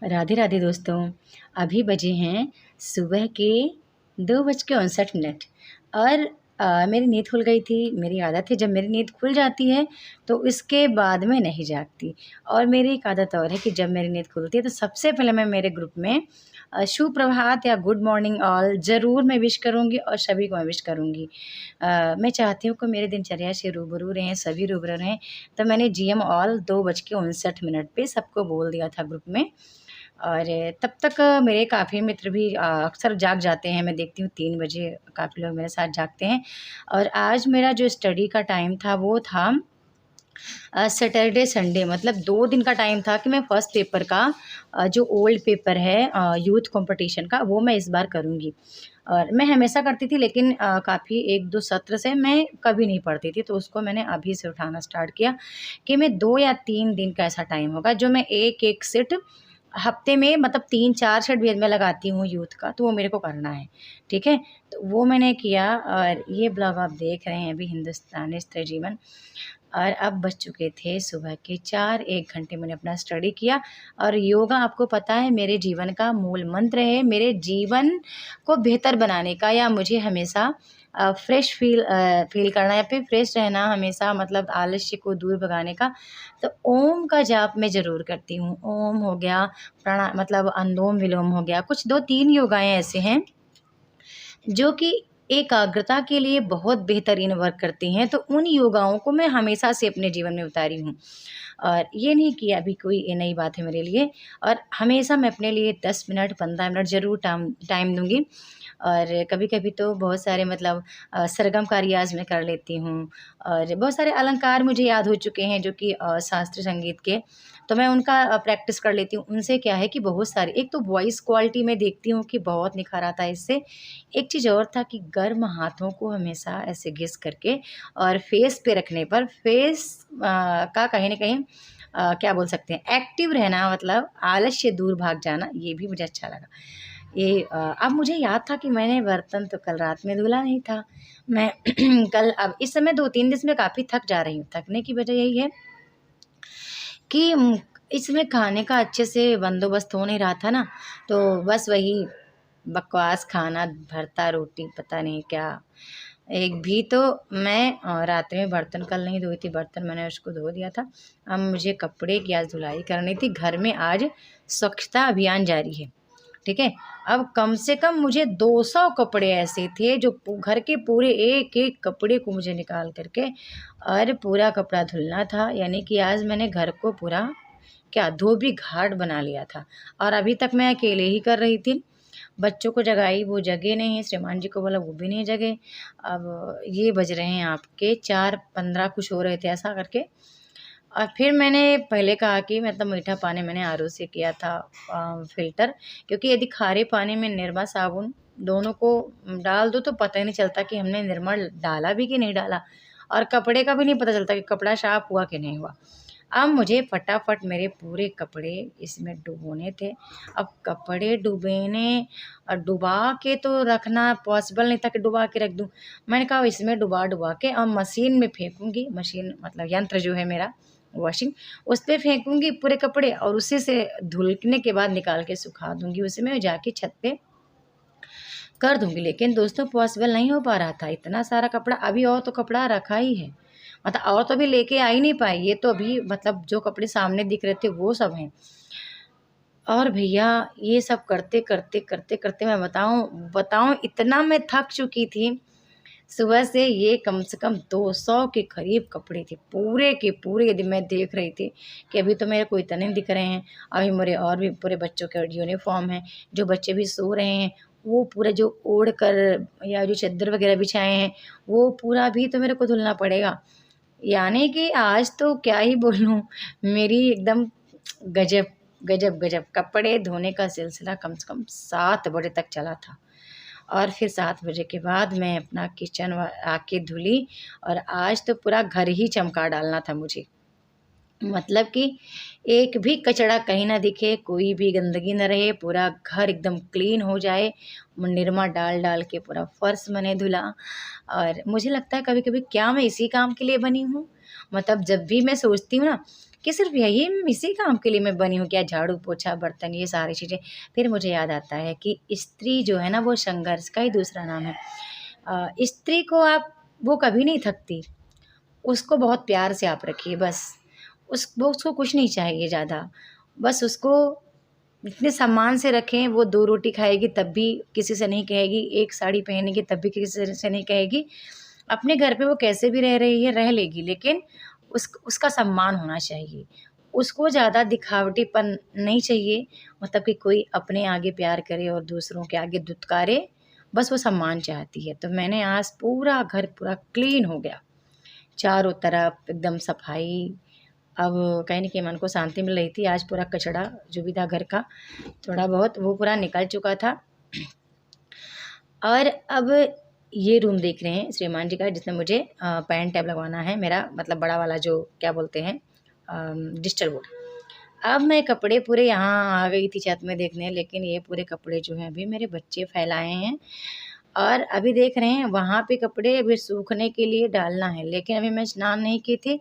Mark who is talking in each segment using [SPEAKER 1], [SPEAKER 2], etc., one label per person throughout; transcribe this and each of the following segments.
[SPEAKER 1] राधे राधे दोस्तों। अभी बजे हैं सुबह के 2:59 और मेरी नींद खुल गई थी। मेरी आदत है जब मेरी नींद खुल जाती है तो इसके बाद मैं नहीं जागती। और मेरी एक आदत और है कि जब मेरी नींद खुलती है तो सबसे पहले मैं मेरे ग्रुप में सुप्रभात या गुड मॉर्निंग ऑल ज़रूर मैं विश करूँगी और सभी को मैं विश करूँगी। मैं चाहती हूँ कि मेरे दिनचर्या से रूबरू रहें, सभी रूबरू रहें। तो मैंने जीएम ऑल 2:59 पे सबको बोल दिया था ग्रुप में। और तब तक मेरे काफ़ी मित्र भी अक्सर जाग जाते हैं। मैं देखती हूँ 3 बजे काफ़ी लोग मेरे साथ जागते हैं। और आज मेरा जो स्टडी का टाइम था वो था सैटरडे संडे, मतलब 2 दिन का टाइम था कि मैं फर्स्ट पेपर का जो ओल्ड पेपर है यूथ कंपटीशन का, वो मैं इस बार करूँगी। और मैं हमेशा करती थी लेकिन काफ़ी 1-2 सत्र से मैं कभी नहीं पढ़ती थी, तो उसको मैंने अभी से उठाना स्टार्ट किया कि मैं 2 या 3 दिन का ऐसा टाइम होगा जो मैं एक-एक सेट हफ्ते में, मतलब 3-4 सेट भी मैं लगाती हूँ यूथ का, तो वो मेरे को करना है, ठीक है? तो वो मैंने किया। और ये ब्लॉग आप देख रहे हैं अभी हिंदुस्तानी स्त्री जीवन। और अब बज चुके थे सुबह के 4, 1 घंटे मैंने अपना स्टडी किया। और योगा आपको पता है मेरे जीवन का मूल मंत्र है, मेरे जीवन को बेहतर बनाने का, या मुझे हमेशा फ्रेश फ़ील करना या फिर फ्रेश रहना हमेशा, मतलब आलस्य को दूर भगाने का। तो ओम का जाप मैं ज़रूर करती हूँ। ओम हो गया, मतलब अनुलोम-विलोम हो गया, कुछ 2-3 योगाएँ ऐसे हैं जो कि एकाग्रता के लिए बहुत बेहतरीन वर्क करती हैं, तो उन योगाओं को मैं हमेशा से अपने जीवन में उतारी हूँ। और ये नहीं कि अभी कोई ये नई बात है मेरे लिए। और हमेशा मैं अपने लिए 10 मिनट 15 मिनट ज़रूर टाइम दूँगी। और कभी-कभी तो बहुत सारे, मतलब सरगम का रियाज़ मैं कर लेती हूँ। और बहुत सारे अलंकार मुझे याद हो चुके हैं जो कि शास्त्रीय संगीत के, तो मैं उनका प्रैक्टिस कर लेती हूँ। उनसे क्या है कि बहुत सारे, एक तो वॉइस क्वालिटी मैं देखती हूँ कि बहुत निखार आता है इससे। एक चीज़ और था कि गर्म हाथों को हमेशा ऐसे घिस करके और फेस पे रखने पर फेस का कहीं न कहीं क्या बोल सकते हैं, एक्टिव रहना, मतलब आलस्य दूर भाग जाना, ये भी मुझे अच्छा लगा। ये अब मुझे याद था कि मैंने बर्तन तो कल रात में धुला नहीं था। मैं कल, अब इस समय 2-3 दिन से मैं काफ़ी थक जा रही हूँ। थकने की वजह यही है कि इसमें खाने का अच्छे से बंदोबस्त हो नहीं रहा था ना, तो बस वही बकवास खाना, भरता रोटी, पता नहीं क्या। एक भी तो मैं रात में बर्तन कल नहीं धोई थी, बर्तन मैंने उसको धो दिया था। अब मुझे कपड़े की आज धुलाई करनी थी। घर में आज स्वच्छता अभियान जारी है, ठीक है? अब कम से कम मुझे 200 कपड़े ऐसे थे जो घर के पूरे एक-एक कपड़े को मुझे निकाल कर के और पूरा कपड़ा धुलना था। यानी कि आज मैंने घर को पूरा क्या धोबी घाट बना लिया था। और अभी तक मैं अकेले ही कर रही थी। बच्चों को जगाई, वो जगे नहीं, श्रीमान जी को बोला वो भी नहीं जगे। अब ये बज रहे हैं आपके 4:15 कुछ हो रहे थे ऐसा करके। और फिर मैंने पहले कहा कि मतलब मीठा पानी मैंने आरओ से किया था फ़िल्टर, क्योंकि यदि खारे पानी में निरमा साबुन दोनों को डाल दो तो पता ही नहीं चलता कि हमने निरमा डाला भी कि नहीं डाला, और कपड़े का भी नहीं पता चलता कि कपड़ा साफ़ हुआ कि नहीं हुआ। अब मुझे फटाफट मेरे पूरे कपड़े इसमें डुबोने थे। अब कपड़े डुबोने और डुबा के तो रखना पॉसिबल नहीं था कि डुबा के रख दूँ। मैंने कहा इसमें डुबा-डुबा के अब मशीन में फेंकूँगी, मशीन मतलब यंत्र जो है मेरा वॉशिंग, उस पे फेंकूँगी पूरे कपड़े और उसी से धुलने के बाद निकाल के सुखा दूँगी। उसी में जाके छत पे कर दूँगी। लेकिन दोस्तों पॉसिबल नहीं हो पा रहा था, इतना सारा कपड़ा अभी और तो कपड़ा रखा ही है। मतलब और तो अभी लेके आ ही नहीं पाई, ये तो अभी मतलब जो कपड़े सामने दिख रहे थे वो सब हैं। और भैया ये सब करते मैं बताऊँ इतना मैं थक चुकी थी। सुबह से ये कम से कम 200 के करीब कपड़े थे, पूरे के पूरे। यदि मैं देख रही थी कि अभी तो मेरे को इतने दिख रहे हैं, अभी मेरे और भी पूरे बच्चों के यूनिफ़ॉर्म हैं, जो बच्चे भी सो रहे हैं, वो पूरा जो ओढ़ कर या जो चद्दर वगैरह बिछाए हैं, वो पूरा भी तो मेरे को धुलना पड़ेगा। यानी कि आज तो क्या ही बोलूँ, मेरी एकदम गज़ब, गज़ब कपड़े धोने का सिलसिला कम से कम 7 बजे तक चला था। और फिर 7 बजे के बाद मैं अपना किचन आके धुली। और आज तो पूरा घर ही चमका डालना था मुझे। मतलब कि एक भी कचरा कहीं ना दिखे, कोई भी गंदगी ना रहे, पूरा घर एकदम क्लीन हो जाए। निरमा डाल के पूरा फर्श मैंने धुला। और मुझे लगता है कभी-कभी क्या मैं इसी काम के लिए बनी हूँ? मतलब जब भी मैं सोचती हूँ ना कि सिर्फ़ यही इसी काम के लिए मैं बनी हूँ क्या? झाड़ू, पोछा, बर्तन ये सारी चीज़ें। फिर मुझे याद आता है कि स्त्री जो है ना वो संघर्ष का ही दूसरा नाम है। स्त्री को आप वो कभी नहीं थकती, उसको बहुत प्यार से आप रखिए बस। उसको कुछ नहीं चाहिए ज़्यादा, बस उसको इतने सम्मान से रखें, वो 2 रोटी खाएगी तब भी किसी से नहीं कहेगी, 1 साड़ी पहनेगी तब भी किसी से नहीं कहेगी। अपने घर पे वो कैसे भी रह रही है, रह लेगी, लेकिन उसका सम्मान होना चाहिए। उसको ज़्यादा दिखावटीपन नहीं चाहिए, मतलब कि कोई अपने आगे प्यार करे और दूसरों के आगे दुत्कारे, बस वो सम्मान चाहती है। तो मैंने आज पूरा घर पूरा क्लीन हो गया, चारों तरफ एकदम सफाई। अब कहीं न कहीं मन को शांति मिल रही थी, आज पूरा कचरा जो भी था घर का, थोड़ा बहुत वो पूरा निकल चुका था। और अब ये रूम देख रहे हैं श्रीमान जी का, जिसमें मुझे पैन टैब लगवाना है, मेरा मतलब बड़ा वाला जो क्या बोलते हैं डिजिटल बोर्ड। अब मैं कपड़े पूरे यहाँ आ गई थी छत में देखने, लेकिन ये पूरे कपड़े जो हैं अभी मेरे बच्चे फैलाए हैं और अभी देख रहे हैं वहाँ पे कपड़े अभी सूखने के लिए डालना है, लेकिन अभी मैं स्नान नहीं की थी,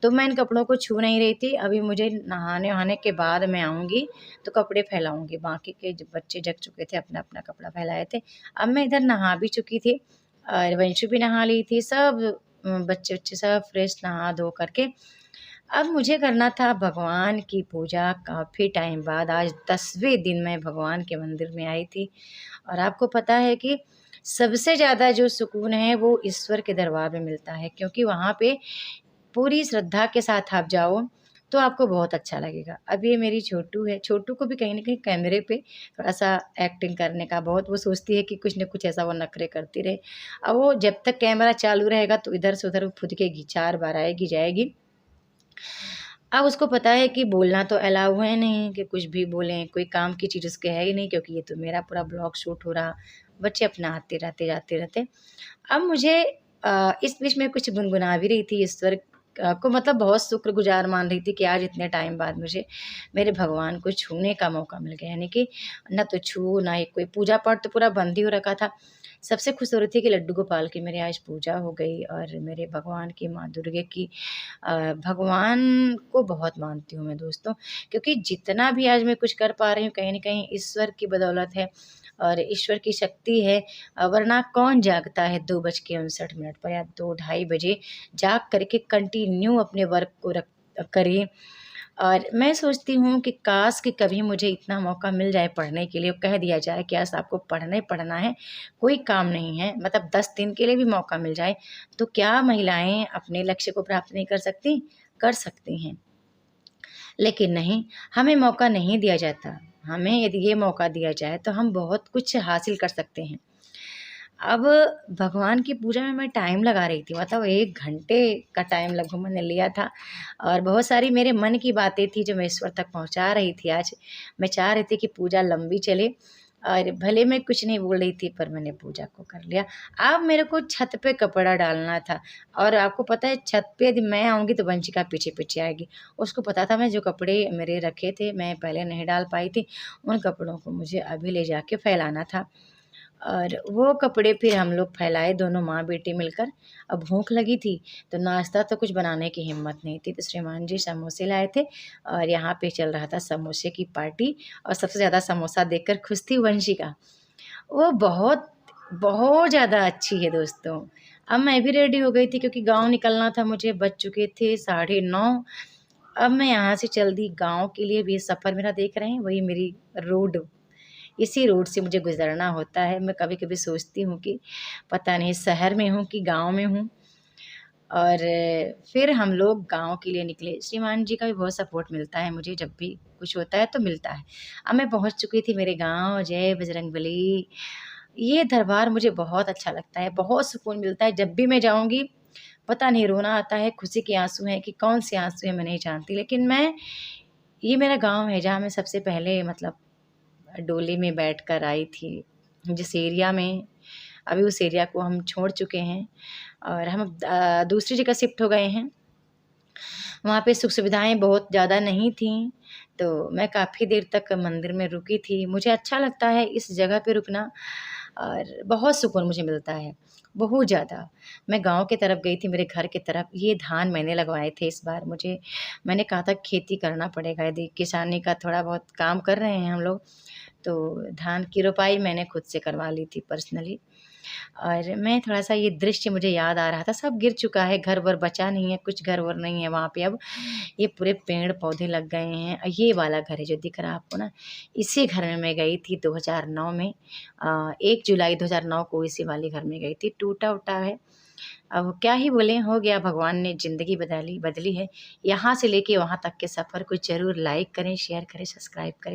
[SPEAKER 1] तो मैं इन कपड़ों को छू नहीं रही थी। अभी मुझे नहाने-वहाने के बाद मैं आऊँगी, तो कपड़े फैलाऊँगी। बाकी के जो बच्चे जग चुके थे, अपना-अपना कपड़ा फैलाए थे। अब मैं इधर नहा भी चुकी थी और वंशु भी नहा ली थी, सब बच्चे-वच्चे सब फ्रेश नहा धो करके अब मुझे करना था भगवान की पूजा। काफ़ी टाइम बाद आज 10वें दिन मैं भगवान के मंदिर में आई थी और आपको पता है कि सबसे ज़्यादा जो सुकून है वो ईश्वर के दरबार में मिलता है, क्योंकि वहाँ पे पूरी श्रद्धा के साथ आप जाओ तो आपको बहुत अच्छा लगेगा। अब ये मेरी छोटू है, छोटू को भी कहीं न कहीं कैमरे पे थोड़ा-सा एक्टिंग करने का बहुत वो सोचती है कि कुछ न कुछ ऐसा वो नखरे करती रहे। अब वो जब तक कैमरा चालू रहेगा तो इधर से उधर फुदकेगी, 4 बार आएगी, जाएगी। अब उसको पता है कि बोलना तो अलाउ है नहीं कि कुछ भी बोलें, कोई काम की चीज़ उसके है ही नहीं, क्योंकि ये तो मेरा पूरा ब्लॉग शूट हो रहा, बच्चे अपना आते रहते, जाते रहते। अब मुझे इस बीच में कुछ गुनगुना भी रही थी ईश्वर को, मतलब बहुत शुक्रगुज़ार मान रही थी कि आज इतने टाइम बाद मुझे मेरे भगवान को छूने का मौका मिल गया। यानी कि ना तो छू, ना ही कोई पूजा-पाठ तो पूरा बंद ही हो रखा था। सबसे खुश हो रही थी कि लड्डू गोपाल की मेरी आज पूजा हो गई और मेरे भगवान की, माँ दुर्गे की। भगवान को बहुत मानती हूँ मैं दोस्तों, क्योंकि जितना भी आज मैं कुछ कर पा रही हूँ कहीं न कहीं ईश्वर की बदौलत है और ईश्वर की शक्ति है। वरना कौन जागता है 2:59 पर या 2 ढाई बजे जाग कर के कंटिन्यू अपने वर्क को करे। और मैं सोचती हूँ कि काश कि कभी मुझे इतना मौका मिल जाए पढ़ने के लिए और कह दिया जाए कि आज आपको पढ़ना ही पढ़ना है, कोई काम नहीं है, मतलब 10 दिन के लिए भी मौका मिल जाए, तो क्या महिलाएँ अपने लक्ष्य को प्राप्त नहीं कर सकती? कर सकती हैं। लेकिन नहीं, हमें मौका नहीं दिया जाता। हमें यदि ये मौका दिया जाए तो हम बहुत कुछ हासिल कर सकते हैं। अब भगवान की पूजा में मैं टाइम लगा रही थी, मतलब 1 घंटे का टाइम लगभग मैंने लिया था और बहुत सारी मेरे मन की बातें थी जो मैं ईश्वर तक पहुँचा रही थी आज। मैं चाह रही थी कि पूजा लंबी चले और भले मैं कुछ नहीं बोल रही थी, पर मैंने पूजा को कर लिया। अब मेरे को छत पे कपड़ा डालना था और आपको पता है छत पे यदि मैं आऊँगी तो वंशिका पीछे-पीछे आएगी। उसको पता था मैं जो कपड़े मेरे रखे थे, मैं पहले नहीं डाल पाई थी, उन कपड़ों को मुझे अभी ले जाके फैलाना था। और वो कपड़े फिर हम लोग फैलाए दोनों माँ-बेटी मिलकर। अब भूख लगी थी, तो नाश्ता तो कुछ बनाने की हिम्मत नहीं थी, तो श्रीमान जी समोसे लाए थे और यहाँ पे चल रहा था समोसे की पार्टी और सबसे ज़्यादा समोसा देखकर खुश थी वंशिका। वो बहुत, बहुत ज़्यादा अच्छी है दोस्तों। अब मैं भी रेडी हो गई थी क्योंकि गाँव निकलना था मुझे, बज चुके थे 9:30। अब मैं यहाँ से चल दी गाँव के लिए। भी सफ़र मेरा देख रहे हैं, वही मेरी रोड, इसी रोड से मुझे गुज़रना होता है। मैं कभी-कभी सोचती हूँ कि पता नहीं शहर में हूँ कि गाँव में हूँ। और फिर हम लोग गाँव के लिए निकले। श्रीमान जी का भी बहुत सपोर्ट मिलता है मुझे, जब भी कुछ होता है तो मिलता है। अब मैं पहुँच चुकी थी मेरे गाँव। जय बजरंगबली। ये दरबार मुझे बहुत अच्छा लगता है, बहुत सुकून मिलता है। जब भी मैं जाऊँगी, पता नहीं रोना आता है, खुशी के आँसू हैं कि कौन-से आँसू हैं मैं नहीं जानती। लेकिन ये मेरा गाँव है जहाँ मैं सबसे पहले मतलब डोली में बैठकर आई थी, जिस एरिया में। अभी उस एरिया को हम छोड़ चुके हैं और हम दूसरी जगह शिफ्ट हो गए हैं। वहाँ पे सुख-सुविधाएँ बहुत ज़्यादा नहीं थीं, तो मैं काफ़ी देर तक मंदिर में रुकी थी। मुझे अच्छा लगता है इस जगह पे रुकना। और बहुत सुकून मुझे मिलता है, बहुत ज़्यादा। मैं गाँव की तरफ गई थी, मेरे घर की तरफ, ये धान मैंने लगवाए थे इस बार मुझे। मैंने कहा था खेती करना पड़ेगा, यदि किसानी का थोड़ा बहुत काम कर रहे हैं हम लोग, तो धान की रोपाई मैंने खुद से करवा ली थी पर्सनली। और मैं थोड़ा-सा ये दृश्य मुझे याद आ रहा था, सब गिर चुका है, घर-वर बचा नहीं है, कुछ घर-वर नहीं है वहाँ पे अब। ये पूरे पेड़-पौधे लग गए हैं। ये वाला घर है जो दिख रहा है आपको ना, इसी घर में मैं गई थी 2009 में। 1 जुलाई 2009 को इसी वाले घर में गई थी, टूटा-वूटा है। अब क्या ही बोलें, हो गया, भगवान ने ज़िंदगी बदली बदली है। यहाँ से लेके वहाँ तक के सफ़र को ज़रूर लाइक करें, शेयर करें, सब्सक्राइब करें।